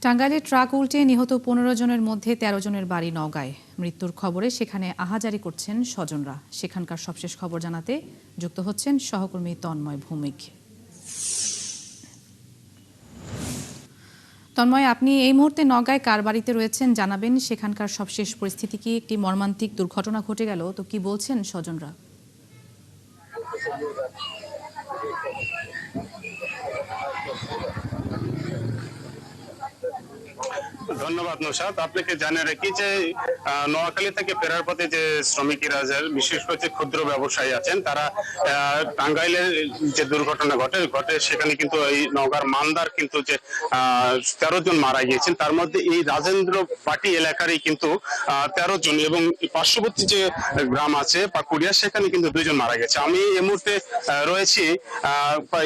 টাঙ্গাইলে ট্রাক উল্টে নিহত ১৫ জনের মধ্যে ১৩ জনের বাড়ি নওগাঁয়। মৃত্যুর খবরে সেখানে আহাজারি করছেন স্বজনরা। সেখানকার সবশেষ খবর জানাতে যুক্ত হচ্ছেন সহকর্মী তন্ময় ভৌমিক। তন্ময়, আপনি এই মুহূর্তে নওগাঁয় কার বাড়িতে রয়েছেন জানাবেন। সেখানকার সবশেষ পরিস্থিতি কি? একটি মর্মান্তিক দুর্ঘটনা ঘটে গেল, তো কি বলছেন স্বজনরা? ধন্যবাদ নৌশাদ। আপনাকে জানিয়ে রাখি যে নোয়াখালী থেকে ফেরার পথে যে শ্রমিকেরা, বিশেষ করে যে ক্ষুদ্র ব্যবসায়ী আছেন, তারা টাঙ্গাইলের যে দুর্ঘটনা ঘটে সেখানে কিন্তু এই নওগাঁর মান্দার কিন্তু যে ১৩ জন মারা গিয়েছেন, তার মধ্যে এই রাজেন্দ্র পাটি এলাকারই কিন্তু ১৩ জন, এবং পার্শ্ববর্তী যে গ্রাম আছে পাকুড়িয়া, সেখানে কিন্তু ২ জন মারা গেছে। আমি এই মুহূর্তে রয়েছি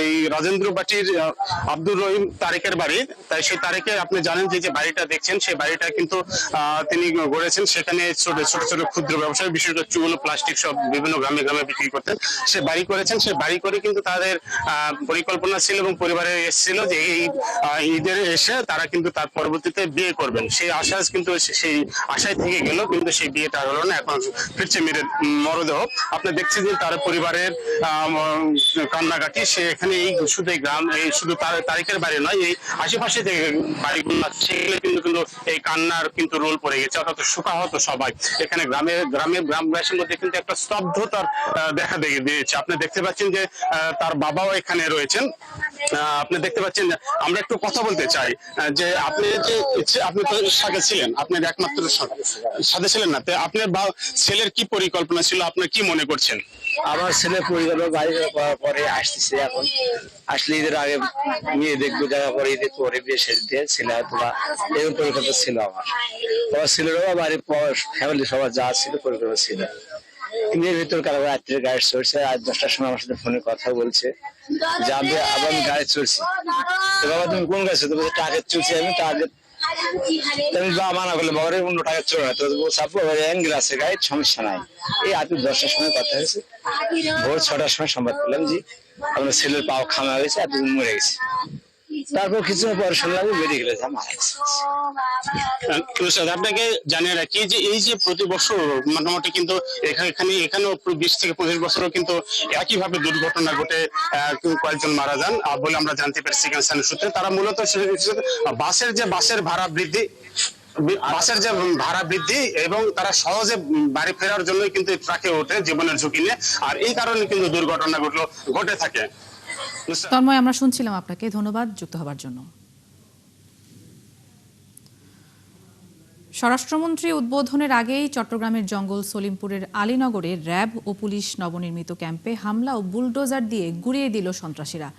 এই রাজেন্দ্র পাটির আব্দুর রহিম তারেকের বাড়ি। তাই সেই তারেকে আপনি জানেন যে বাড়িটা দেখছেন, সেই বাড়িটা কিন্তু তিনি গড়েছেন। সেখানে ছোট ছোট ক্ষুদ্র ব্যবসায়ী, বিশেষ করে চুল, প্লাস্টিক সব বিভিন্ন গ্রামে গ্রামে বিক্রি করতেন। সে বাড়ি করেছেন। সে বাড়ি করে কিন্তু তাদের পরিকল্পনা ছিল এবং পরিবারে এসেছিল যে এই ঈদের এসে তারা কিন্তু তার পরবর্তীতে বিয়ে করবেন। সেই আশা কিন্তু সেই আশায় থেকে গেল, কিন্তু সেই বিয়েটা হলো না। এখন ফিরছে মরদেহ। আপনি দেখছেন যে তার পরিবারের কান্নাকাটি। সে এখানে এই শুধু এই গ্রাম, এই শুধু তারিখের বাড়ি নয়, এই আশেপাশে যে বাড়িগুলো সেগুলো কিন্তু এই কান্নার কিন্তু রোল পড়ে গেছে, অর্থাৎ শোকাহত সবাই। এখানে গ্রামবাসীর মধ্যে কিন্তু একটা স্তব্ধতার দেখা দিয়েছে। আপনি দেখতে পাচ্ছেন যে তার বাবাও এখানে রয়েছেন। আপনি দেখতে পাচ্ছেন। আমরা একটু কথা বলতে চাই যে আপনি তো সাথে ছিলেন, আপনার একমাত্র সাথে ছিলেন না, আপনার ছেলের কি পরিকল্পনা ছিল, আপনার কি মনে করছেন? আমার ছেলে পরিকল্পনা বাড়ি করার পরে আসতেছে। এখন আসলে ঈদের আগে মেয়ে দেখবো, যাওয়ার পরে ঈদের পরে বিয়ে শেষ দিয়ে ছেলে তোলা, এরকম পরিকল্পনা ছিল আমার ছেলেরাও বাড়ির ফ্যামিলি সবার যা ছিল পরিকল্পনা ছিল। এর ভিতর কারো রাত্রে গাড়ি চলছে, আজ 10টার সময় আমার সাথে ফোনে কথা বলছে যে আবার আমি গাড়ি চলছি। তো বাবা তুমি কোন গাড়ি চলতে বলছে? টার্গেট চলছি আমি, টার্গেট মানা করলে বাবারে অন্য টাকা চলে না, তো অ্যাঙ্গেল আছে, গাড়ির সমস্যা নাই। এই আজ 10টার সময় কথা হয়েছে। ভোর 6টার সময় সংবাদ পেলাম যে আপনার ছেলের পাও খামা হয়েছে, এতদিন মরে গেছে। তারপর কিছু পরে শুনলাম মেডিকেলে মারা গেছে। আপনাকে জানিয়ে রাখি যে এই যে প্রতি বছর মোটামুটি কিন্তু এখানেও 20 থেকে 25 বছরও কিন্তু একইভাবে দুর্ঘটনা ঘটে কয়েকজন মারা যান বলে আমরা জানতে পারছি স্থানীয় সূত্রে। তারা মূলত বাসের ভাড়া বৃদ্ধি এবং তারা সহজে বাড়ি ফেরার জন্য কিন্তু ট্রাকে ওঠে জীবনের ঝুঁকি নিয়ে, আর এই কারণে কিন্তু দুর্ঘটনাগুলো ঘটে থাকে। তন্ময়, আমরা শুনছিলাম আপনাকে, ধন্যবাদ যুক্ত হবার জন্য। স্বরাষ্ট্রমন্ত্রী উদ্বোধনের আগেই চট্টগ্রামের জঙ্গল সলিমপুরের আলীনগরে র্যাব ও পুলিশ নবনির্মিত ক্যাম্পে হামলা ও বুলডোজার দিয়ে গুঁড়িয়ে দিল সন্ত্রাসীরা।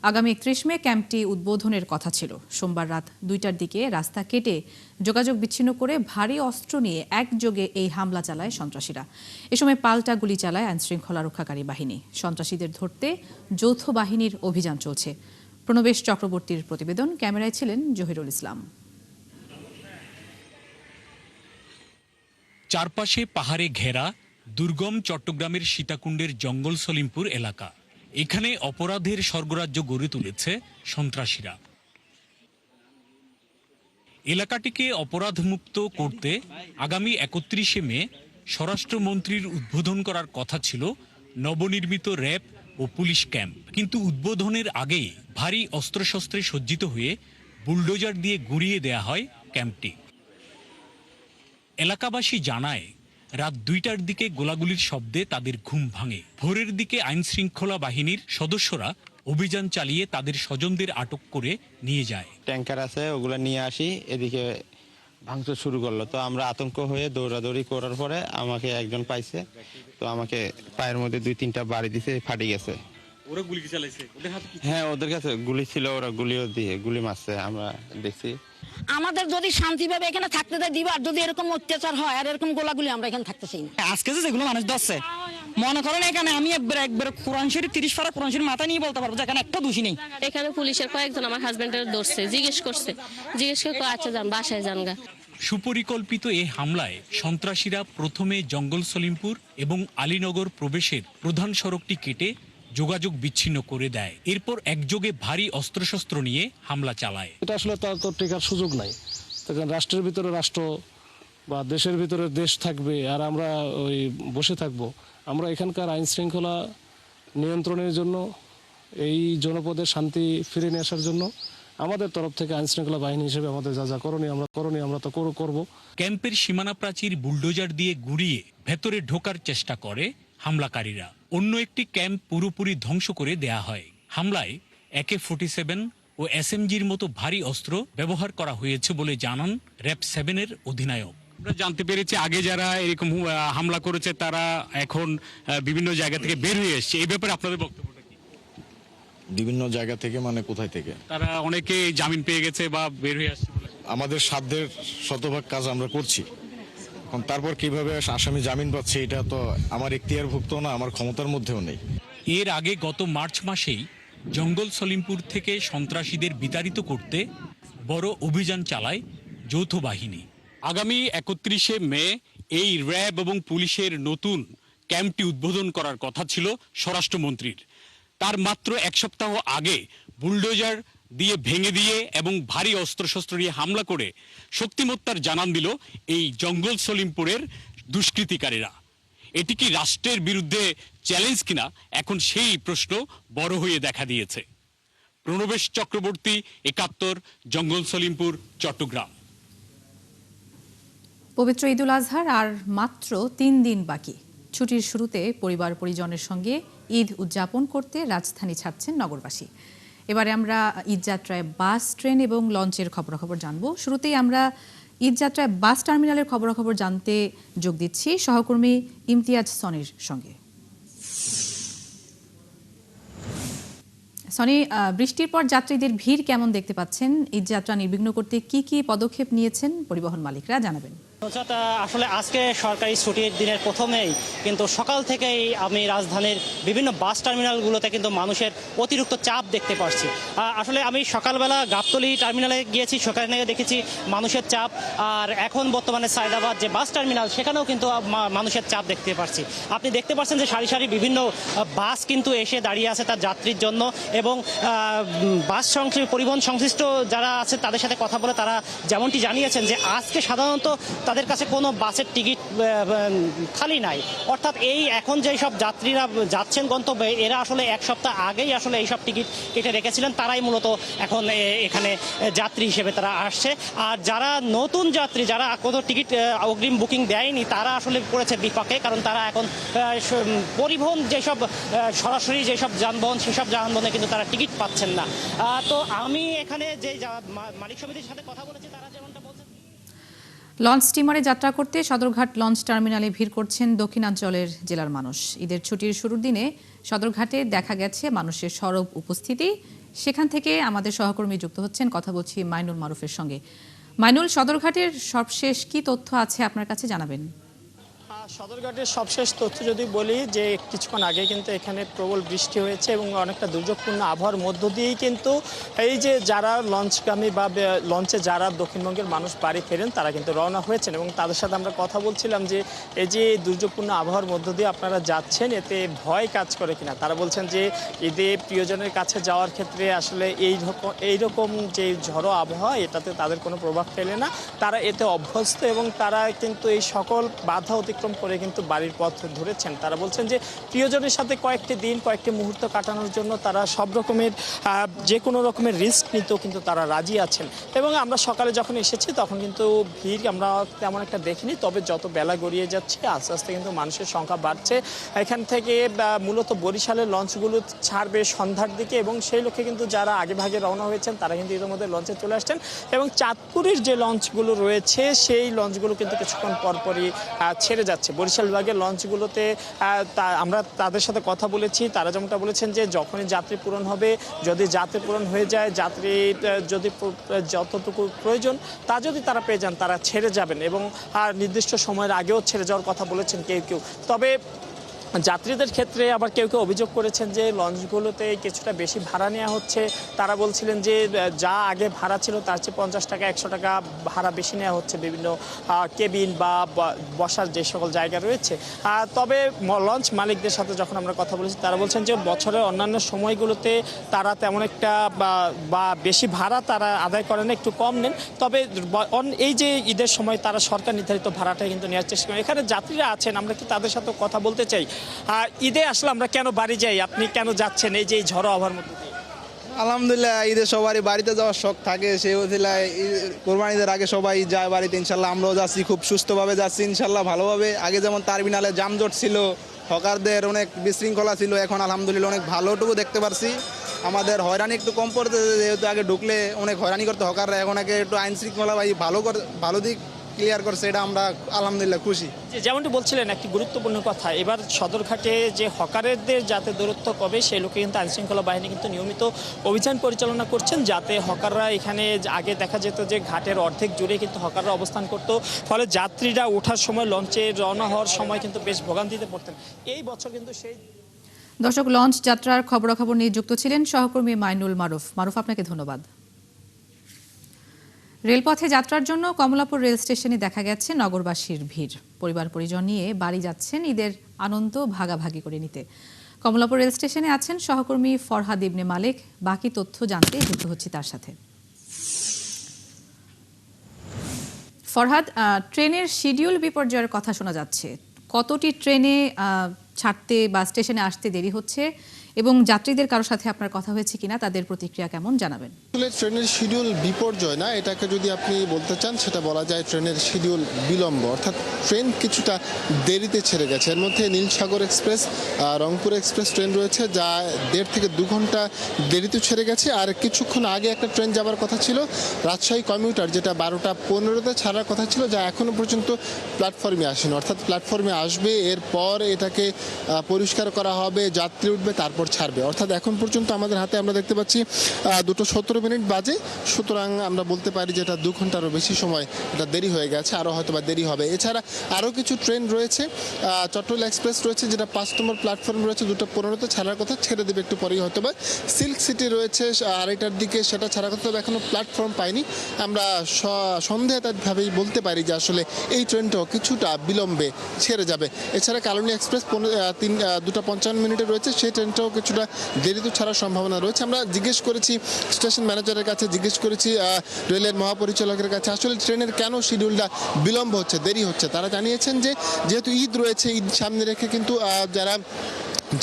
আগামী 31 মে ক্যাম্পটি উদ্বোধনের কথা ছিল। সোমবার রাত 2টার দিকে রাস্তা কেটে যোগাযোগ বিচ্ছিন্ন করে ভারী অস্ত্র নিয়ে একযোগে এই হামলা চালায় সন্ত্রাসীরা। এ সময় পাল্টা গুলি চালায় আইনশৃঙ্খলা রক্ষাকারী বাহিনী। সন্ত্রাসীদের ধরতে যৌথ বাহিনীর অভিযান চলছে। প্রণবেশ চক্রবর্তীর প্রতিবেদন, ক্যামেরায় ছিলেন জহিরুল ইসলাম। চারপাশে পাহাড়ে ঘেরা দুর্গম চট্টগ্রামের সীতাকুণ্ডের জঙ্গল সলিমপুর এলাকা। এখানে অপরাধের স্বর্গরাজ্য গড়ে তুলেছে সন্ত্রাসীরা। এলাকাটিকে অপরাধমুক্ত করতে আগামী 31 মে স্বরাষ্ট্রমন্ত্রীর উদ্বোধন করার কথা ছিল নবনির্মিত র্যাব ও পুলিশ ক্যাম্প। কিন্তু উদ্বোধনের আগেই ভারী অস্ত্রশস্ত্রে সজ্জিত হয়ে বুলডোজার দিয়ে গুঁড়িয়ে দেয়া হয় ক্যাম্পটি। এলাকাবাসী জানায়, রাত 2টার দিকে গোলাগুলির শব্দে তাদের ঘুম ভাঙে। ভোরের দিকে আইনশৃঙ্খলা বাহিনীর সদস্যরা অভিযান চালিয়ে তাদের স্বজনদের আটক করে নিয়ে যায়। ট্যাঙ্কার আছে, ওগুলা নিয়ে আসি, এদিকে ভাঙচুর শুরু করলো। তো আমরা আতঙ্ক হয়ে দৌড়াদৌড়ি করার পরে আমাকে একজন পাইছে, তো আমাকে পায়ের মধ্যে 2-3টা বাড়ি দিছে, ফাটে গেছে। ওরা গুলি চালাইছে? হ্যাঁ, ওদের কাছে গুলি ছিল, ওরা গুলি মারছে, আমরা দেখছি। আমাদের যদি শান্তিভাবে এখানে থাকতে দেয় দিবা, আর যদি এরকম অত্যাচার হয় আর এরকম গোলাগুলি, আমরা এখানে থাকতে চাই না। আজকে যেগুলো মানুষ ধরছে, মনে করেন এখানে আমি একবার কোরআন শরীফ 30 পারা কোরআন শরীফ মাথায় নিয়ে বলতে পারবো যে এখানে একটা দোষী নেই। এখানে পুলিশের কয়েকজন আমার হাজবেন্ডের ধরছে, জিজ্ঞেস করে আচ্ছা যান বাসায় যান গা। সুপরিকল্পিত এই হামলায় সন্ত্রাসীরা প্রথমে জঙ্গল সলিমপুর এবং আলীনগর প্রবেশের প্রধান সড়কটি কেটে যোগাযোগ বিচ্ছিন্ন করে দেয়। এরপর একযোগে ভারী অস্ত্রশস্ত্র নিয়ে হামলা চালায়। এটা আসলে তার তো টেকার সুযোগ নাই। তখন রাষ্ট্রের ভিতরে রাষ্ট্র বা দেশের ভিতরে দেশ থাকবে আর আমরা ওই বসে থাকব। আমরা এখানকার আইন শৃঙ্খলা নিয়ন্ত্রণের জন্য, এই জনপদের শান্তি ফিরে নিয়ে আসার জন্য আমাদের তরফ থেকে আইন শৃঙ্খলা বাহিনী হিসেবে আমাদের যা যা করণীয় আমরা তো করব। ক্যাম্পের সীমানা প্রাচীর বুলডোজার দিয়ে গুড়িয়ে ভেতরে ঢোকার চেষ্টা করে হামলাকারীরা। অন্য একটি ক্যাম্প পুরোপুরি ধ্বংস করে দেয়া হয়। হামলায় AK-47 ও SMG'র মতো ভারী অস্ত্র ব্যবহার করা হয়েছে বলে জানান র‍্যাব 7-এর অধিনায়ক। আমরা জানতে পেরেছি আগে যারা এরকম হামলা করেছে তারা এখন বিভিন্ন জায়গা থেকে বের হয়ে এসেছে। এই ব্যাপারে আপনাদের বক্তব্যটা কি? বিভিন্ন জায়গা থেকে মানে কোথায় থেকে? তারা অনেকে জামিন পেয়ে গেছে বা বের হয়ে আসছে বলে। আমাদের সাধ্যের শতভাগ কাজ আমরা করছি। এখন তারপর কিভাবে আসামি জামিন পাচ্ছে এটা তো আমার এখতিয়ারভুক্ত না, আমার ক্ষমতার মধ্যেও নেই। এর আগে গত মার্চ মাসেই জঙ্গল সলিমপুর থেকে সন্ত্রাসীদের বিতাড়িত করতে বড় অভিযান চালায় যৌথ বাহিনী। আগামী 31শে মে এই র‍্যাব এবং পুলিশের নতুন ক্যাম্পটি উদ্বোধন করার কথা ছিল স্বরাষ্ট্রমন্ত্রীর। তার মাত্র এক সপ্তাহ আগে বুলডোজার দিয়ে ভেঙে দিয়ে এবং ভারী অস্ত্রশস্ত্র নিয়ে হামলা করে শক্তিমত্তার জানান দিল এই জঙ্গল সলিমপুরের দুষ্কৃতিকারীরা। এটি কি রাষ্ট্রের বিরুদ্ধে চ্যালেঞ্জ কিনা, এখন সেই প্রশ্ন বড় হয়ে দেখা দিয়েছে। প্রণবেশ চক্রবর্তী, 71, জঙ্গল সলিমপুর, চট্টগ্রাম। পবিত্র ঈদুল আজহার আর মাত্র 3 দিন বাকি। ছুটির শুরুতে পরিবার পরিজনের সঙ্গে ঈদ উদযাপন করতে রাজধানী ছাড়ছেন নগরবাসী। এবারে আমরা ঈদযাত্রায় বাস, ট্রেন এবং লঞ্চের খবরাখবর জানবো। শুরুতেই আমরা ঈদযাত্রায় বাস টার্মিনালের খবরাখবর জানতে যোগ দিচ্ছি সহকর্মী ইমতিয়াজ সনির সঙ্গে। সনি, বৃষ্টির পর যাত্রীদের ভিড় কেমন দেখতে পাচ্ছেন? ঈদযাত্রা নির্বিঘ্ন করতে কি কি পদক্ষেপ নিয়েছেন পরিবহন মালিকরা, জানাবেন। আসলে আজকে সরকারি ছুটির দিনের প্রথমেই কিন্তু সকাল থেকেই আমি রাজধানীর বিভিন্ন বাস টার্মিনালগুলোতে কিন্তু মানুষের অতিরিক্ত চাপ দেখতে পাচ্ছি। আসলে আমি সকালবেলা গাবতলী টার্মিনালে গিয়েছি, সেখানে দেখেছি মানুষের চাপ। আর এখন বর্তমানে সায়দাবাদ যে বাস টার্মিনাল, সেখানেও কিন্তু মানুষের চাপ দেখতে পাচ্ছি। আপনি দেখতে পাচ্ছেন যে সারি সারি বিভিন্ন বাস কিন্তু এসে দাঁড়িয়ে আছে তার যাত্রীর জন্য। এবং বাস পরিবহন সংশ্লিষ্ট যারা আছে তাদের সাথে কথা বলে তারা যেমনটি জানিয়েছেন যে আজকে সাধারণত তাদের কাছে কোনো বাসের টিকিট খালি নাই। অর্থাৎ এই এখন যেই সব যাত্রীরা যাচ্ছেন গন্তব্যে, এরা আসলে এক সপ্তাহ আগেই আসলে এইসব টিকিট কেটে রেখেছিলেন, তারাই মূলত এখন এখানে যাত্রী হিসেবে তারা আসছে। আর যারা নতুন যাত্রী, যারা কোনো টিকিট অগ্রিম বুকিং দেয়নি, তারা আসলে পড়েছে বিপাকে, কারণ তারা এখন পরিবহন যেসব সরাসরি যেসব যানবাহন, সেসব যানবাহনে কিন্তু তারা টিকিট পাচ্ছেন না। তো আমি এখানে যে মালিক সমিতির সাথে কথা বলেছি, তারা যেমনটা বলছেন, লঞ্চ স্টিমারে যাত্রা করতে সদরঘাট লঞ্চ টার্মিনালে ভিড় করছেন দক্ষিণাঞ্চলের জেলার মানুষ। ঈদের ছুটির শুরুর দিনে সদরঘাটে দেখা গেছে মানুষের সরব উপস্থিতি। সেখান থেকে আমাদের সহকর্মী যুক্ত হচ্ছেন, কথা বলছি মাইনুল মারুফের সঙ্গে। মাইনুল, সদরঘাটের সবশেষ কি তথ্য আছে আপনার কাছে, জানাবেন। সদরঘাটের সবশেষ তথ্য যদি বলি, যে কিছুক্ষণ আগে কিন্তু এখানে প্রবল বৃষ্টি হয়েছে এবং অনেকটা দুর্যোগপূর্ণ আবহাওয়ার মধ্য দিয়েই কিন্তু এই যে যারা লঞ্চগামী বা লঞ্চে যারা দক্ষিণবঙ্গের মানুষ বাড়ি ফেরেন, তারা কিন্তু রওনা হয়েছেন। এবং তাদের সাথে আমরা কথা বলছিলাম যে এই যে দুর্যোগপূর্ণ আবহাওয়ার মধ্য দিয়ে আপনারা যাচ্ছেন, এতে ভয় কাজ করে কিনা। তারা বলছেন যে ঈদে প্রিয়জনের কাছে যাওয়ার ক্ষেত্রে আসলে এইরকম যে ঝড়ো আবহাওয়া, এটাতে তাদের কোনো প্রভাব ফেলে না, তারা এতে অভ্যস্ত এবং তারা কিন্তু এই সকল বাধা অতিক্রম করে কিন্তু বাড়ির পথ ধরেছেন। তারা বলছেন যে প্রিয়জনের সাথে কয়েকটি দিন, কয়েকটি মুহূর্ত কাটানোর জন্য তারা সব রকমের যে কোনো রকমের রিস্ক নিতেও কিন্তু তারা রাজি আছেন। এবং আমরা সকালে যখন এসেছি তখন কিন্তু ভিড় আমরা তেমন একটা দেখিনি, তবে যত বেলা গড়িয়ে যাচ্ছে আস্তে আস্তে কিন্তু মানুষের সংখ্যা বাড়ছে। এখান থেকে মূলত বরিশালের লঞ্চগুলো ছাড়বে সন্ধ্যার দিকে এবং সেই লক্ষ্যে কিন্তু যারা আগে ভাগে রওনা হয়েছেন তারা কিন্তু ইতিমধ্যে লঞ্চে চলে আসছেন। এবং চাঁদপুরের যে লঞ্চগুলো রয়েছে সেই লঞ্চগুলো কিন্তু কিছুক্ষণ পরপরই ছেড়ে যাচ্ছে। বরিশাল বিভাগের লঞ্চগুলোতে আমরা তাদের সাথে কথা বলেছি, তারা যেমনটা বলেছেন যে যখনই যাত্রী পূরণ হবে, যদি যাত্রী পূরণ হয়ে যায়, যাত্রী যদি যতটুকু প্রয়োজন তা যদি তারা পেয়ে যান, তারা ছেড়ে যাবেন এবং নির্দিষ্ট সময়ের আগেও ছেড়ে যাওয়ার কথা বলেছেন কেউ কেউ। তবে যাত্রীদের ক্ষেত্রে আবার কেউ কেউ অভিযোগ করেছেন যে লঞ্চগুলোতে কিছুটা বেশি ভাড়া নেওয়া হচ্ছে। তারা বলছিলেন যে যা আগে ভাড়া ছিল তার চেয়ে 50 টাকা 100 টাকা ভাড়া বেশি নেওয়া হচ্ছে বিভিন্ন কেবিন বা বসার যে সকল জায়গা রয়েছে। তবে লঞ্চ মালিকদের সাথে যখন আমরা কথা বলেছি তারা বলছেন যে বছরের অন্যান্য সময়গুলোতে তারা তেমন একটা বা বেশি ভাড়া তারা আদায় করেন না, একটু কম নেন। তবে এই যে ঈদের সময় তারা সরকার নির্ধারিত ভাড়াটা কিন্তু নেওয়ার চেষ্টা করেন। এখানে যাত্রীরা আছেন, আমরা কি তাদের সাথে কথা বলতে চাই। ঈদে আসলে আমরা কেন বাড়ি যাই, আপনি কেন যাচ্ছেন এই যে এই ঝড়ো আবহাওয়ার মধ্যে? আলহামদুলিল্লাহ ঈদে সবারই বাড়িতে যাওয়ার শখ থাকে, সেই ওসিলায় কোরবানিদের আগে সবাই যায় বাড়িতে। ইনশাল্লাহ আমরাও যাচ্ছি, খুব সুস্থভাবে যাচ্ছি ইনশাল্লাহ, ভালোভাবে। আগে যেমন টার্মিনালে যানজট ছিল, হকারদের অনেক বিশৃঙ্খলা ছিল, এখন আলহামদুলিল্লাহ অনেক ভালোটুকু দেখতে পারছি। আমাদের হয়রানি একটু কম পড়তে, যেহেতু আগে ঢুকলে অনেক হয়রানি করতে হকাররা, এখন আগে একটু আইন শৃঙ্খলা ভালো দিক ক্লিয়ার করছে, এটা আমরা আলহামদুলিল্লাহ খুশি। যেমনটি বলছিলেন একটি গুরুত্বপূর্ণ কথা, এবার সদরঘাটে যে হকারদের যাতে দূরত্ব কবে সেই লোকে কিন্তু আইনশৃঙ্খলা বাহিনী কিন্তু নিয়মিত অভিযান পরিচালনা করছেন, যাতে হকাররা এখানে আগে দেখা যেত যে ঘাটের অর্ধেক জুড়ে কিন্তু হকাররা অবস্থান করতো, ফলে যাত্রীরা ওঠার সময় লঞ্চে রওনা হওয়ার সময় কিন্তু বেশ ভোগান্তিতে পড়তেন। এই বছর কিন্তু সেই দর্শক, লঞ্চ যাত্রার খবরাখবর নিয়ে যুক্ত ছিলেন সহকর্মী মাইনুল মারুফ। আপনাকে ধন্যবাদ। রেলপথে যাত্রার জন্য কমলাপুর রেল স্টেশনে দেখা গেছে নগরবাসীর ভিড়। পরিবার পরিজন নিয়ে বাড়ি যাচ্ছেন ঈদের আনন্দ ভাগাভাগি করে নিতে। কমলাপুর রেল স্টেশনে আছেন সহকর্মী ফরহাদ ইবনে মালিক। বাকি তথ্য জানতে যুক্ত হচ্ছি তার সাথে। ফরহাদ, ট্রেনের শিডিউল বিপর্যয়ের কথা শোনা যাচ্ছে। কতটি ট্রেনে ছাড়তে বা স্টেশনে আসতে দেরি হচ্ছে এবং যাত্রীদের কারোর সাথে আপনার কথা হয়েছে কিনা, তাদের প্রতিক্রিয়া কেমন জানাবেন। আসলে ট্রেনের শিডিউল বিপর্যয় না, এটাকে যদি আপনি বলতে চান সেটা বলা যায় ট্রেনের শিডিউল বিলম্ব, অর্থাৎ ট্রেন কিছুটা দেরিতে ছেড়ে গেছে। এর মধ্যে Nilsagar express, Rangpur express train রয়েছে যা 1.5 থেকে 2 ঘন্টা দেরিতে ছেড়ে গেছে। আর কিছুক্ষণ আগে একটা ট্রেন যাওয়ার কথা ছিল রাজশাহী কমিউটার, যেটা 12টা 15-তে ছাড়ার কথা ছিল, যা এখনো পর্যন্ত প্ল্যাটফর্মে আসেনি। অর্থাৎ প্ল্যাটফর্মে আসবে, এরপর এটাকে পরিষ্কার করা হবে, যাত্রী উঠবে, তারপর ছাড়বে। অর্থাৎ এখন পর্যন্ত আমাদের হাতে আমরা দেখতে পাচ্ছি 2:17 বাজে, সুতরাং আমরা বলতে পারি যে এটা 2 ঘন্টারও বেশি সময় এটা দেরি হয়ে গেছে, আরও হয়তো বা দেরি হবে। এছাড়া আরও কিছু ট্রেন রয়েছে, চট্টগ্রাম এক্সপ্রেস রয়েছে যেটা 5 নম্বর প্ল্যাটফর্ম রয়েছে, 2:15-তে ছাড়ার কথা, ছেড়ে দেবে একটু পরেই হয়তো বা। সিল্ক সিটি রয়েছে 2:30টার দিকে, সেটা ছাড়ার কথা, তবে এখনও প্ল্যাটফর্ম পাইনি। আমরা সন্দেহভাবেই বলতে পারি যে আসলে এই ট্রেনটাও কিছুটা বিলম্বে ছেড়ে যাবে। এছাড়া কালনী এক্সপ্রেস 2:55 রয়েছে, সেই ট্রেনটাও কিছুটা দেরিতে ছাড়ার সম্ভাবনা রয়েছে। আমরা জিজ্ঞেস করেছি স্টেশন ম্যানেজারের কাছে, জিজ্ঞেস করেছি রেলের মহাপরিচালকের কাছে আসলে ট্রেনের কেন শিডিউলটা বিলম্ব হচ্ছে, দেরি হচ্ছে। তারা জানিয়েছেন যে যেহেতু ঈদ রয়েছে, ঈদ সামনে রেখে কিন্তু যারা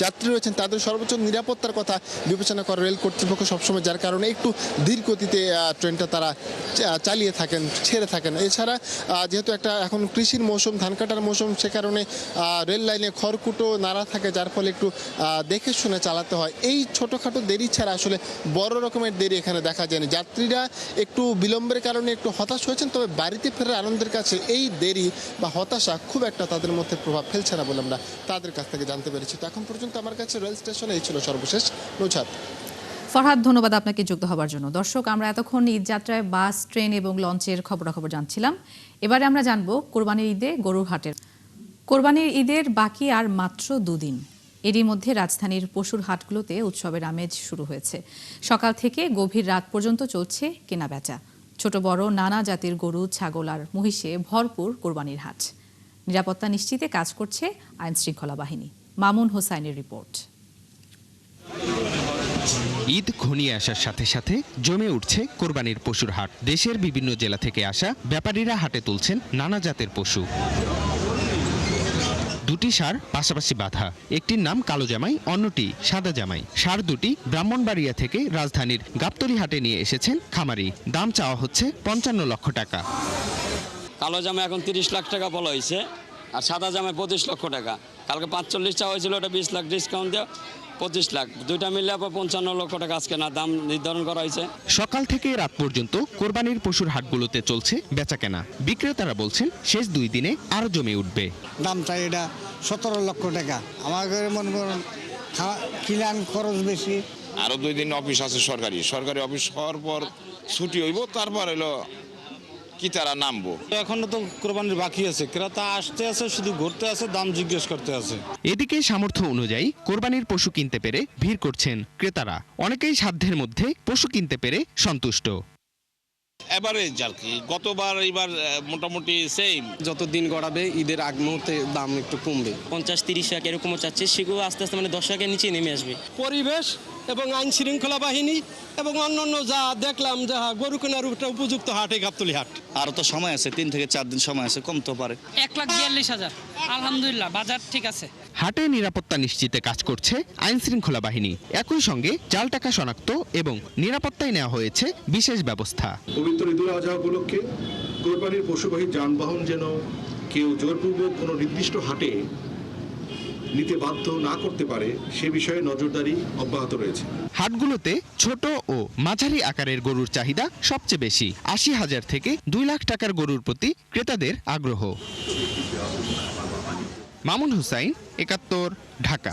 যাত্রী রয়েছেন তাদের সর্বোচ্চ নিরাপত্তার কথা বিবেচনা করে রেল কর্তৃপক্ষ সবসময়, যার কারণে একটু ধীর গতিতে ট্রেনটা তারা চালিয়ে থাকেন, ছেড়ে থাকেন। এছাড়া যেহেতু একটা এখন কৃষির মৌসুম, ধান কাটার মৌসুম, সে কারণে রেল লাইনে খড়কুটো নাড়া থাকে, যার ফলে একটু দেখে শুনে চালাতে হয়। এই ছোটোখাটো দেরি ছাড়া আসলে বড় রকমের দেরি এখানে দেখা যায়নি। যাত্রীরা একটু বিলম্বের কারণে একটু হতাশ হয়েছেন, তবে বাড়িতে ফেরার আনন্দের কাছে এই দেরি বা হতাশা খুব একটা তাদের মধ্যে প্রভাব ফেলছে না বলে আমরা তাদের কাছ থেকে জানতে পেরেছি। তো এখন পর্যন্ত আমার কাছে রেল স্টেশনে এই ছিল সর্বশেষ। নৌছাদ। ফরহাদ, ধন্যবাদ আপনাকে যুক্ত হওয়ার জন্য। দর্শক, আমরা এতক্ষণ ঈদ যাত্রায় বাস, ট্রেন এবং লঞ্চের খবরাখবর জানছিলাম। এবারে আমরা জানবো কোরবানির ঈদে গরুর হাটের। কোরবানির ঈদের বাকি আর মাত্র 2 দিন। এরই মধ্যে রাজধানীর পশুর হাটগুলোতে উৎসবের আমেজ শুরু হয়েছে। সকাল থেকে গভীর রাত পর্যন্ত চলছে কেনাবেচা। ছোট বড় নানা জাতের গরু, ছাগল আর মহিষে ভরপুর কোরবানির হাট। নিরাপত্তা নিশ্চিতে কাজ করছে আইন শৃঙ্খলা বাহিনী। মামুন হোসাইনের রিপোর্ট। ঈদ ঘনিয়ে আসার সাথে সাথে জমে উঠছে কোরবানির পশুর হাট। দেশের বিভিন্ন জেলা থেকে আসা ব্যাপারীরা হাটে তুলছেন নানা জাতের পশু। 2টি ষাঁড় পাশাপাশি বাঁধা, একটির নাম কালো জামাই, অন্যটি সাদা জামাই। ষাঁড় দুটি ব্রাহ্মণবাড়িয়া থেকে রাজধানীর গাবতলী হাটে নিয়ে এসেছেন খামারি। দাম চাওয়া হচ্ছে 55 লক্ষ টাকা। কালো জামাই এখন 30 লাখ টাকা বলা হয়েছে, আর সাদা জামাই 25 লক্ষ টাকা। কালকে 45 টাকা হয়েছিল, ওটা 20 লাখ ডিসকাউন্ট দেওয়া 25 লাখ, দুইটা মিলে আবার 55 লক্ষ টাকা আজকে না দাম নির্ধারণ করা হয়েছে। সকাল থেকে রাত পর্যন্ত কোরবানির পশুর হাটগুলোতে চলছে বেচাকেনা। বিক্রেতারা বলছেন শেষ 2 দিনে আরো জমে উঠবে। দাম চাই এটা 17 লক্ষ টাকা। আমাদের মনে করেন কিলান খরচ বেশি। আরো 2 দিন অফিস আছে, সরকারি অফিস হওয়ার পর ছুটি হইব, তারপর হলো কি তারা নামবো। এখনো তো কোরবানির বাকি আছে, ক্রেতা আসতে আছে, শুধু ঘুরতে আছে, দাম জিজ্ঞেস করতে আছে। এদিকে সামর্থ্য অনুযায়ী কোরবানির পশু কিনতে পেরে ভিড় করছেন ক্রেতারা। অনেকেই সাধ্যের মধ্যে পশু কিনতে পেরে সন্তুষ্ট। এভারেজ আর কি, গতবার এবার মোটামুটি সেম। যত দিন গড়াবে ঈদের আগ মুহূর্তে দাম একটু কমবে, 50-30 টাকা এরকমও চাচ্ছে, সেগুলো আস্তে আস্তে মানে 10 টাকার নিচে নেমে আসবে। পরিবেশ এবং আইন শৃঙ্খলা বাহিনী এবং অন্যান্য যা দেখলাম যে গরু কেনার উপযুক্ত হাট এই গাবতলী হাট। আরো তো সময় আছে, 3 থেকে 4 দিন সময় আছে, কমতে পারে। 1,42,000 আলহামদুলিল্লাহ, বাজার ঠিক আছে। হাটে নিরাপত্তা নিশ্চিতে কাজ করছে আইন শৃঙ্খলা বাহিনী। একই সঙ্গে জাল টাকা শনাক্ত এবং নিরাপত্তায় নেওয়া হয়েছে বিশেষ ব্যবস্থা। পবিত্র ঈদুল আজহা উপলক্ষে কোরবানির পশুবাহী যানবাহন যেন কেউ জোরপূর্বক কোনো নির্দিষ্ট হাটে নিতে বাধ্য না করতে পারে সে বিষয়ে নজরদারি অব্যাহত রয়েছে। হাটগুলোতে ছোট ও মাঝারি আকারের গরুর চাহিদা সবচেয়ে বেশি। 80,000 থেকে 2 লাখ টাকার গরুর প্রতি ক্রেতাদের আগ্রহ। মামুন হুসাইন, 71, ঢাকা।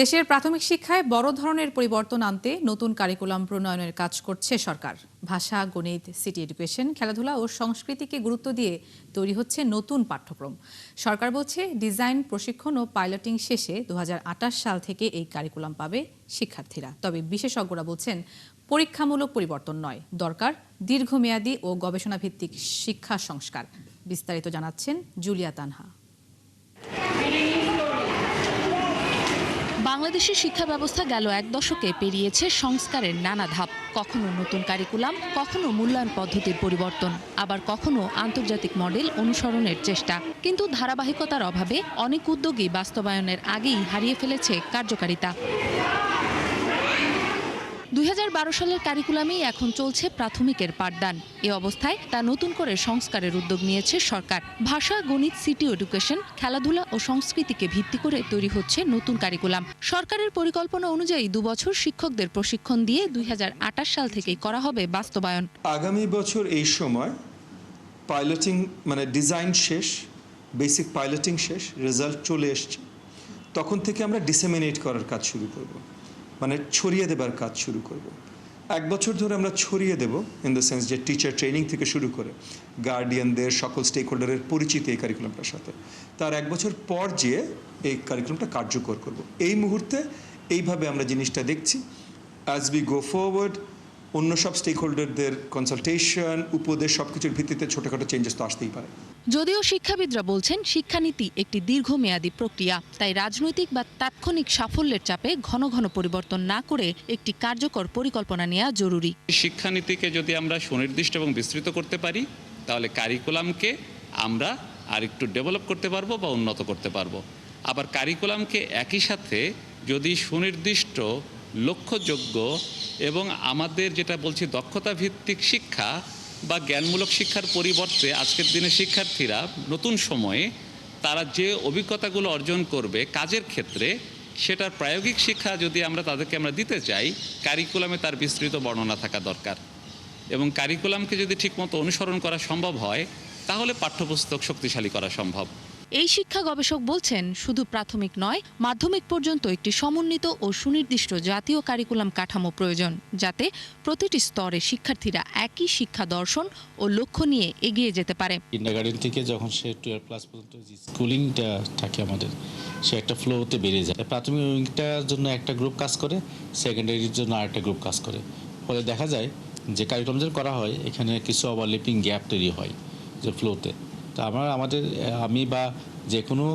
দেশের প্রাথমিক শিক্ষায় বড় ধরনের পরিবর্তন আনতে নতুন কারিকুলাম প্রণয়নের কাজ করছে সরকার। ভাষা, গণিত, সিটি এডুকেশন, খেলাধুলা ও সংস্কৃতিকে গুরুত্ব দিয়ে তৈরি হচ্ছে নতুন পাঠ্যক্রম। সরকার বলছে, ডিজাইন, প্রশিক্ষণ ও পাইলটিং শেষে 2028 সাল থেকে এই কারিকুলাম পাবে শিক্ষার্থীরা। তবে বিশেষজ্ঞরা বলছেন, পরীক্ষামূলক পরিবর্তন নয়, দরকার দীর্ঘমেয়াদী ও গবেষণাভিত্তিক শিক্ষা সংস্কার। বিস্তারিত জানাচ্ছেন জুলিয়া তানহা। বাংলাদেশের শিক্ষা ব্যবস্থা গেল 1 দশকে পেরিয়েছে সংস্কারের নানা ধাপ। কখনো নতুন কারিকুলাম, কখনো মূল্যায়ন পদ্ধতির পরিবর্তন, আবার কখনো আন্তর্জাতিক মডেল অনুসরণের চেষ্টা। কিন্তু ধারাবাহিকতার অভাবে অনেক উদ্যোগই বাস্তবায়নের আগেই হারিয়ে ফেলেছে কার্যকারিতা। 2012 সালের কারিকুলামেই এখন চলছে প্রাথমিকের পাঠদান। এ অবস্থায় তা নতুন করে সংস্কারের উদ্যোগ নিয়েছে সরকার। ভাষা, গণিত, সিটি এডুকেশন, খেলাধুলা ও সংস্কৃতিকে ভিত্তি করে তৈরি হচ্ছে নতুন কারিকুলাম। সরকারের পরিকল্পনা অনুযায়ী 2 বছর শিক্ষকদের প্রশিক্ষণ দিয়ে 2028 সাল থেকেই করা হবে বাস্তবায়ন। আগামী বছর এই সময় পাইলটিং মানে ডিজাইন শেষ, বেসিক পাইলটিং শেষ, রেজাল্ট চলে এসছে। তখন থেকে আমরা ডিসেমিনেট করার কাজ শুরু করব, মানে ছড়িয়ে দেবার কাজ শুরু করব। 1 বছর ধরে আমরা ছড়িয়ে দেব, ইন দ্য সেন্স যে টিচার ট্রেনিং থেকে শুরু করে গার্ডিয়ানদের, সকল স্টেক হোল্ডারের পরিচিতি এই কারিকুলামটার সাথে। তার 1 বছর পর যেয়ে এই কারিকুলামটা কার্যকর করব। এই মুহূর্তে এইভাবে আমরা জিনিসটা দেখছি। অ্যাজ উই গো ফরওয়ার্ড, অন্য সব স্টেক হোল্ডারদের কনসালটেশন, উপদেশ, সবকিছুর ভিত্তিতে ছোটখাটো চেঞ্জেস তো আসতেই পারে। যদিও শিক্ষাবিদরা বলছেন, শিক্ষানীতি একটি দীর্ঘমেয়াদী প্রক্রিয়া, তাই রাজনৈতিক বা তাৎক্ষণিক সাফল্যের চাপে ঘন ঘন পরিবর্তন না করে একটি কার্যকর পরিকল্পনা নেওয়া জরুরি। শিক্ষানীতিকে যদি আমরা সুনির্দিষ্ট এবং বিস্তৃত করতে পারি, তাহলে কারিকুলামকে আমরা আর একটু ডেভেলপ করতে পারবো বা উন্নত করতে পারবো। আবার কারিকুলামকে একই সাথে যদি সুনির্দিষ্ট, লক্ষ্যযোগ্য এবং আমাদের যেটা বলছি দক্ষতা ভিত্তিক শিক্ষা বা জ্ঞানমূলক শিক্ষার পরিবর্তে আজকের দিনে শিক্ষার্থীরা নতুন সময়ে তারা যে অভিজ্ঞতাগুলো অর্জন করবে কাজের ক্ষেত্রে, সেটার প্রায়োগিক শিক্ষা যদি তাদেরকে আমরা দিতে চাই, কারিকুলামে তার বিস্তৃত বর্ণনা থাকা দরকার। এবং কারিকুলামকে যদি ঠিকমতো অনুসরণ করা সম্ভব হয়, তাহলে পাঠ্যপুস্তক শক্তিশালী করা সম্ভব। এই শিক্ষা গবেষক বলছেন, শুধু প্রাথমিক নয়, মাধ্যমিক পর্যন্ত একটি সমন্বিত ও সুনির্দিষ্ট জাতীয় কারিকুলাম কাঠামো প্রয়োজন, যাতে প্রতিটি স্তরে শিক্ষার্থীরা একই শিক্ষা দর্শন ও লক্ষ্য নিয়ে এগিয়ে যেতে পারে। কিন্ডারগার্টেন থেকে যখন সে 12 ক্লাস পর্যন্ত যে স্কুলিংটা থাকে আমাদের, সে একটা ফ্লোতে বেড়ে যায়। প্রাথমিকটার জন্য একটা গ্রুপ কাজ করে, সেকেন্ডারির জন্য আরেকটা গ্রুপ কাজ করে। ফলে দেখা যায় যে কারিকুলাম যেটা করা হয়, এখানে কিছু ওভারল্যাপিং গ্যাপ তৈরি হয় যে ফ্লোতে। তো আমি বা যে কোনো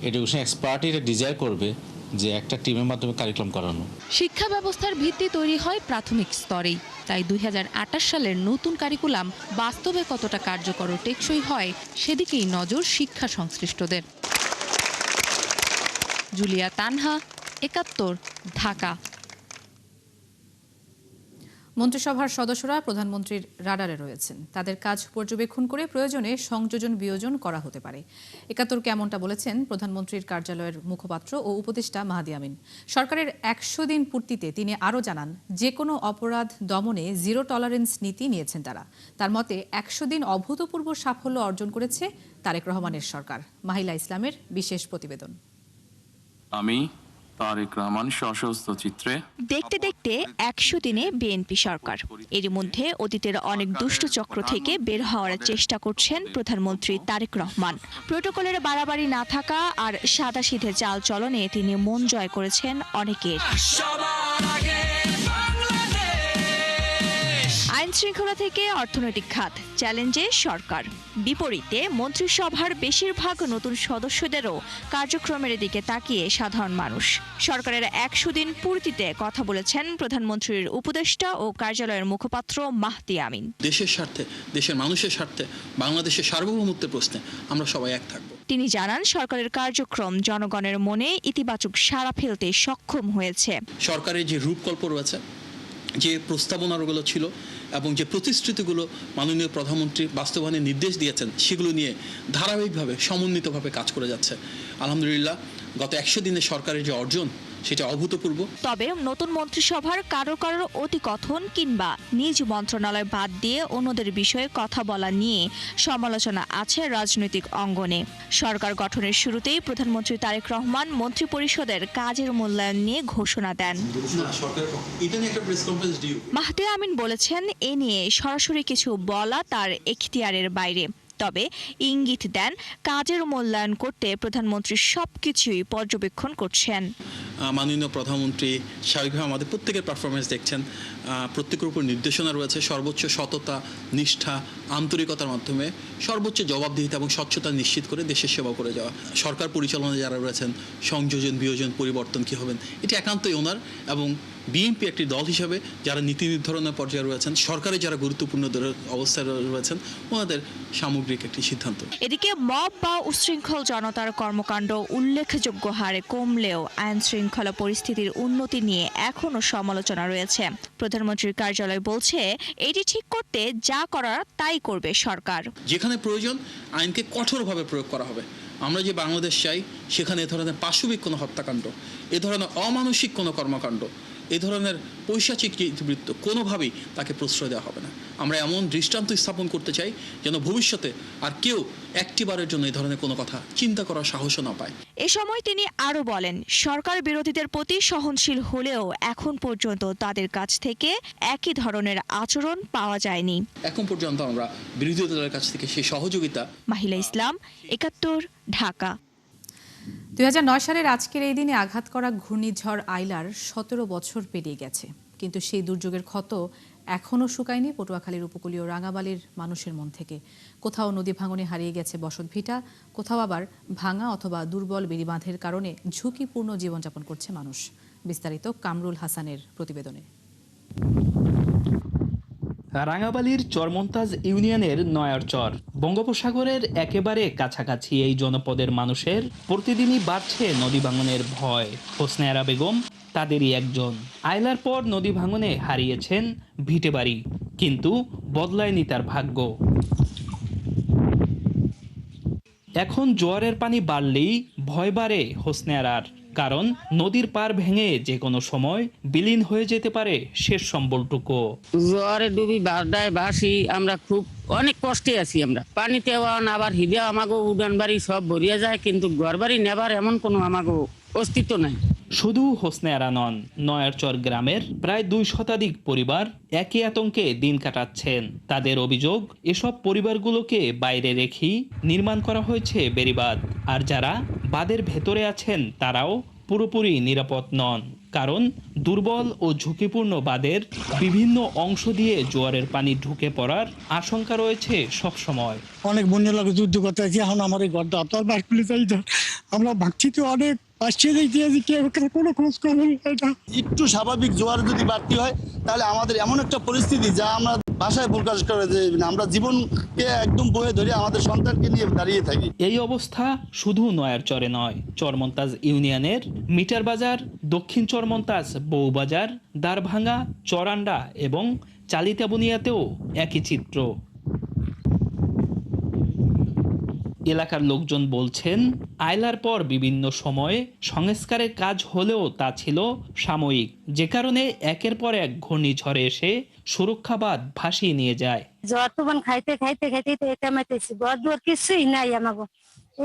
এডুকেশন এক্সপার্টই এটা ডিজায়ার করবে যে একটা টিমের মাধ্যমে কারিকুলাম করানো। শিক্ষা ব্যবস্থার ভিত্তি তৈরি হয় প্রাথমিক স্তরেই, তাই 2028 সালের নতুন কারিকুলাম বাস্তবে কতটা কার্যকর ও টেকসই হয়, সেদিকেই নজর শিক্ষা সংশ্লিষ্টদের। জুলিয়া তানহা, 71, ঢাকা। মন্ত্রিসভার সদস্যরা প্রধানমন্ত্রীর রাডারে রয়েছেন। তাদের কাজ পর্যবেক্ষণ করে প্রয়োজনে সংযোজন বিয়োজন করা হতে পারে। 71 কেমনটা বলেছেন প্রধানমন্ত্রীর কার্যালয়ের মুখপাত্র ও উপদেষ্টা মাহাদি আমিন। সরকারের 100 দিন পূর্তিতে তিনি আরও জানান, যে কোনো অপরাধ দমনে জিরো টলারেন্স নীতি নিয়েছেন তারা। তার মতে 100 দিন অভূতপূর্ব সাফল্য অর্জন করেছে তারেক রহমানের সরকার। মাহিলা ইসলামের বিশেষ প্রতিবেদন। আমি তারেক রহমান সশস্ত্র চিত্রে। দেখতে দেখতে 100 দিনে বিএনপি সরকার। এর মধ্যে অতীতের অনেক দুষ্ট চক্র থেকে বের হওয়ার চেষ্টা করছেন প্রধানমন্ত্রী তারেক রহমান। প্রোটোকলের বাড়াবাড়ি না থাকা আর সাদাসিধে চাল চলনে তিনি মন জয় করেছেন অনেকের। আইন শৃঙ্খলা থেকে অর্থনৈতিক খাত চ্যালেঞ্জে সরকার। বিপরীতে মন্ত্রিসভার বেশিরভাগ নতুন সদস্যদেরও কার্যক্রমের দিকে তাকিয়ে সাধারণ মানুষ। সরকারের 100 দিন পূর্তিতে কথা বলেছেন প্রধানমন্ত্রীর উপদেষ্টা ও কার্যালয়ের মুখপাত্র মাহদি আমিন। দেশের স্বার্থে, দেশের মানুষের স্বার্থে, বাংলাদেশের সার্বভৌমত্বের প্রশ্নে আমরা সবাই এক থাকব। তিনি জানান, সরকারের কার্যক্রম জনগণের মনে ইতিবাচক সাড়া ফেলতে সক্ষম হয়েছে। সরকারের যে রূপকল্প রয়েছে, যে প্রস্তাবনাগুলো ছিল এবং যে প্রতিশ্রুতিগুলো মাননীয় প্রধানমন্ত্রী বাস্তবায়নের নির্দেশ দিয়েছেন, সেগুলো নিয়ে ধারাবাহিকভাবে সমন্বিতভাবে কাজ করে যাচ্ছে। আলহামদুলিল্লাহ, গত 100 দিনে সরকারের যে অর্জন সেটা অভূতপূর্ব। তবে নতুন মন্ত্রিসভার কারো অতিকথন কিংবা নিজ মন্ত্রণালয় বাদ দিয়ে অন্যদের বিষয়ে কথা বলা নিয়ে সমালোচনা আছে রাজনৈতিক অঙ্গনে। সরকার গঠনের শুরুতেই প্রধানমন্ত্রী তারেক রহমান মন্ত্রিপরিষদের কাজের মূল্যায়ন নিয়ে ঘোষণা দেন। মাহদি আমিন বলেছেন, এ নিয়ে সরাসরি কিছু বলা তার এখতিয়ারের বাইরে। তবে ইঙ্গিত দেন, কাজের মূল্যায়ন করতে প্রধানমন্ত্রী সবকিছুই পর্যবেক্ষণ করছেন। মাননীয় প্রধানমন্ত্রী স্বাভাবিকভাবে আমাদের প্রত্যেকের পারফরমেন্স দেখছেন। প্রত্যেকের উপর নির্দেশনা রয়েছে সর্বোচ্চ সততা, নিষ্ঠা, আন্তরিকতার মাধ্যমে সর্বোচ্চ জবাবদিহিতা এবং স্বচ্ছতা নিশ্চিত করে দেশের সেবা করে যাওয়া। সরকার পরিচালনায় যারা রয়েছেন, সংযোজন, বিয়োজন, পরিবর্তন কী হবেন, এটি একান্তই ওনার, এবং বিএনপি একটি দল হিসাবে যারা নীতি নির্ধারণের পর্যায়ে রয়েছেন, সরকারে যারা গুরুত্বপূর্ণ অবস্থায় রয়েছেন, ওনাদের সামগ্রিক একটি সিদ্ধান্ত। এদিকে মব বা উচ্ছৃঙ্খল জনতার কর্মকাণ্ড উল্লেখযোগ্য হারে কমলেও আইন শৃঙ্খলা পরিস্থিতির উন্নতি নিয়ে এখনো সমালোচনা রয়েছে। প্রধানমন্ত্রীর কার্যালয় বলছে, এটি ঠিক করতে যা করার তাই করবে সরকার। যেখানে প্রয়োজন আইনকে কঠোরভাবে প্রয়োগ করা হবে। আমরা যে বাংলাদেশ চাই, সেখানে এ ধরনের পাশবিক কোনো হত্যাকাণ্ড, এ ধরনের অমানসিক কোনো কর্মকাণ্ড, এ ধরনের পৈশাচিক ইতিবৃত্ত কোনোভাবেই তাকে প্রশ্রয় দেওয়া হবে না। আমরা এমন দৃষ্টান্ত স্থাপন করতে চাই যেন ভবিষ্যতে আর কেউ একটিবারের জন্য এই ধরনের কোনো কথা চিন্তা করার সাহসও না পায়। এ সময় তিনি আরো বলেন, সরকার বিরোধীদের প্রতি সহনশীল হলেও এখন পর্যন্ত তাদের কাছ থেকে একই ধরনের আচরণ পাওয়া যায়নি। এখন পর্যন্ত আমরা বিরোধী দলের কাছ থেকে সেই সহযোগিতা। মাহিলা ইসলাম, 71, ঢাকা। 2009 সালের আজকের এই দিনে আঘাত করা ঘূর্ণিঝড় আইলার 17 বছর পেরিয়ে গেছে, কিন্তু সেই দুর্যোগের ক্ষত এখনও শুকায়নি পটুয়াখালীর উপকূলীয় রাঙাবালির মানুষের মন থেকে। কোথাও নদী ভাঙনে হারিয়ে গেছে বসতভিটা, কোথাও আবার ভাঙা অথবা দুর্বল বেড়িবাঁধের কারণে ঝুঁকিপূর্ণ জীবনযাপন করছে মানুষ। বিস্তারিত কামরুল হাসানের প্রতিবেদনে। রাঙাবালির চরমন্তাজ ইউনিয়নের নয়ারচর বঙ্গোপসাগরের একেবারে কাছাকাছি এই জনপদের মানুষের প্রতিদিনই বাড়ছে নদী ভাঙনের ভয়। হোসনেরা বেগম তাদেরই একজন। আইলার পর নদী ভাঙনে হারিয়েছেন ভিটেবাড়ি, কিন্তু বদলায়নি তার ভাগ্য। এখন জোয়ারের পানি বাড়লেই ভয় বাড়ে হোসনেরার, কারণ নদীর পার ভেঙে যে কোনো সময় বিলীন হয়ে যেতে পারে শেষ সম্বলটুকু। জোয়ারে ডুবি বারদায় বাসি, আমরা খুব অনেক কষ্টে আছি। আমরা পানিতে আবার হিদে আমাগো উডান বাড়ি সব ভরিয়া যায়, কিন্তু ঘর বাড়ি নেবার এমন কোনো আমাগো অস্তিত্ব নাই। শুধু হোসনেরা নন, নয়ারচর গ্রামের প্রায় 2 শতাধিক পরিবার একই আতঙ্কে দিন কাটাচ্ছেন। তাদের অভিযোগ, এসব পরিবারগুলোকে বাইরে রেখেই নির্মাণ করা হয়েছে বেড়িবাঁধ, আর যারা বাঁধের ভেতরে আছেন তারাও পুরোপুরি নিরাপদ নন, কারণ দুর্বল ও ঝুঁকিপূর্ণ বাঁধের বিভিন্ন অংশ দিয়ে জোয়ারের পানি ঢুকে পড়ার আশঙ্কা রয়েছে সব সময়। অনেক বন্যা লাগে যুদ্ধ করতে আছি, এখন আমার এই ঘরটা আপনার বাস খুলে চাই, আমরা ভাবছি তো অনেক একটু স্বাভাবিক জোয়ার যদি বাড়তি হয়, তাহলে আমাদের এমন একটা পরিস্থিতি যা আমরা ভাষায় প্রকাশ করে যে আমরা জীবনকে একদম বয়ে ধরে আমাদের সন্তানকে নিয়ে দাঁড়িয়ে থাকি। এই অবস্থা শুধু নয়ারচরে নয়, চরমন্তাজ ইউনিয়নের মিটার বাজার, দক্ষিণ চরমন্তাজ, বউবাজার, দারভাঙ্গা, চরান্ডা এবং চালিতাবুনিয়াতেও একই চিত্র। এলাকার লোকজন বলছেন, আইলার পর বিভিন্ন সময়ে সংস্কারের কাজ হলেও তা ছিল সাময়িক, যে কারণে একের পর এক ঘূর্ণিঝড়ে এসে সুরক্ষাবাদ ভাসিয়ে নিয়ে যায়। জ্বর তুফান খাইতে খাইতে খাইতে তো এটা মাইতেছি, ঘর দুয়ার কিছুই নাই আমাগো।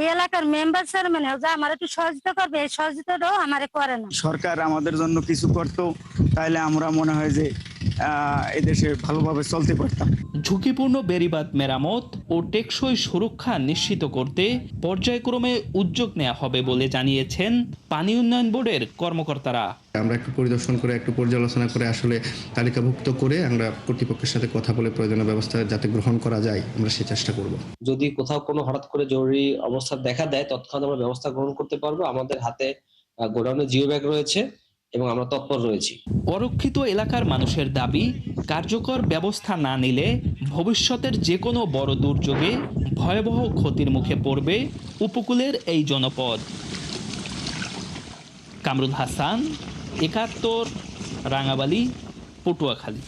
এই এলাকার মেম্বার চেয়ারম্যান যা আমার একটু সহযোগিতা করবে, এই সহযোগিতাটাও আমারে করে না। সরকার আমাদের জন্য কিছু করতো, তাইলে আমরা মনে হয় যে এদেশে ভালোভাবে চলতে পারতাম। ঝুঁকিপূর্ণ বেড়িবাঁধ মেরামত ও টেকসই সুরক্ষা নিশ্চিত করতে পর্যায়ক্রমে উদ্যোগ নেওয়া হবে বলে জানিয়েছেন পানি উন্নয়ন বোর্ডের কর্মকর্তারা। আমরা একটু পরিদর্শন করে একটু পর্যালোচনা করে আসলে তালিকাভুক্ত করে আমরা কর্তৃপক্ষের সাথে কথা বলে প্রয়োজনীয় ব্যবস্থা যাতে গ্রহণ করা যায় আমরা সে চেষ্টা করব। যদি কোথাও কোনো হঠাৎ করে জরুরি অবস্থা দেখা দেয় তৎক্ষণাৎ আমরা ব্যবস্থা গ্রহণ করতে পারবো। আমাদের হাতে গোডাউনে জিও ব্যাগ রয়েছে এবং আমরা তৎপর রয়েছি। অরক্ষিত এলাকার মানুষের দাবি, কার্যকর ব্যবস্থা না নিলে ভবিষ্যতের যে কোনো বড় দুর্যোগে ভয়াবহ ক্ষতির মুখে পড়বে উপকূলের এই জনপদ। কামরুল হাসান, ৭১, রাঙাবালি, পটুয়াখালী।